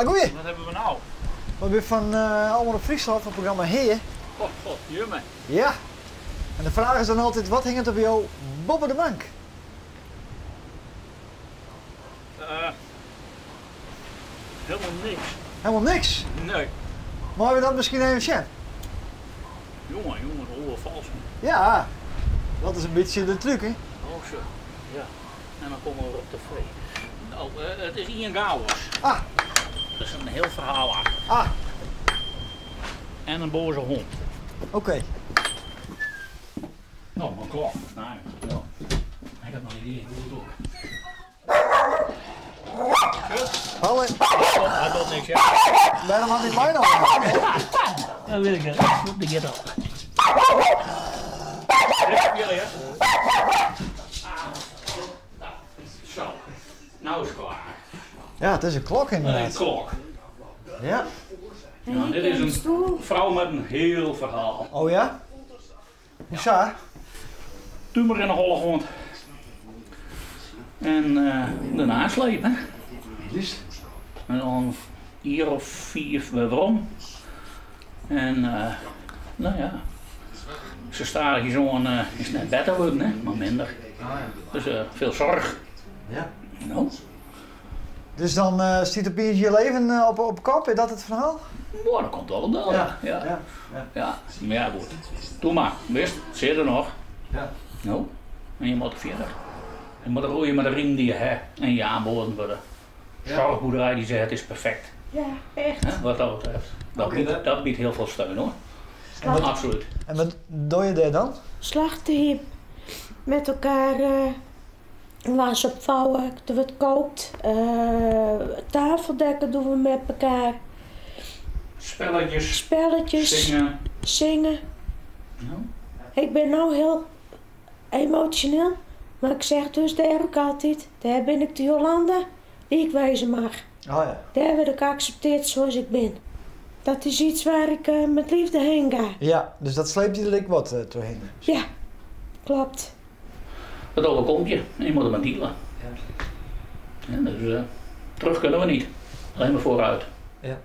goeie. Wat hebben we nou? We zijn van Allemaal op Friesland, van het programma Heer. God, jummer. Ja. En de vraag is dan altijd, wat hing het op jou boven de bank? Helemaal niks. Helemaal niks. Nee. Maar we dat misschien even zien? Jongen, dat vals. Ja. Dat is een beetje de truc, hè? Oh zo. Ja. En dan komen we op tv. Nou, het is Ian Gowers. Ah. Dat is een heel verhaal achter. Ah. En een boze hond. Oké. Nou, maar klok. Nou, ja. Ik heb nog een idee hoe het doet. Hallo. Oh, hij doet niks, ja. Waarom had ik mij nog? Dat weet ik niet. De ghetto. Jullie, hè? Zo. Nou is het klaar. Ja, het is een klok Een inderdaad. klok. Ja. Ja, dit is een vrouw met een heel verhaal. Oh ja? Hoezo? Tumor in een holle grond. En daarna slepen. En dan hier of 4 waarom. En nou ja. Ze staan hier zo'n is net beter worden, hè? Maar minder. Dus veel zorg. Ja. Nou. Dus dan stiet opeens je leven op kop, is dat het verhaal? Boah, dat komt wel wel. Ja. Maar ja, goed. Doe maar, wist, zit er nog. Ja. Nou, en je moet er verder. Je moet roeien met de riem die je hebt en je aanboden worden. Zorgboerderij die zegt het is perfect. Ja, echt. Hè, wat dat betreft. Dat biedt heel veel steun hoor. Absoluut. En wat doe je daar dan? Slachtteam. Met elkaar was opvouwen, er wordt kookt. Tafeldekken doen we met elkaar. Spelletjes. Zingen. Nou. Ik ben nou heel emotioneel. Maar ik zeg dus daar ook altijd, daar ben ik de Jolanda die ik wezen mag. Oh ja. Daar word ik geaccepteerd zoals ik ben. Dat is iets waar ik met liefde heen ga. Ja, dus dat sleept je er wat doorheen. Ja, klopt. Dat overkomt je en je moet er maar dealen. Ja, dus terug kunnen we niet. Alleen maar vooruit. Ja.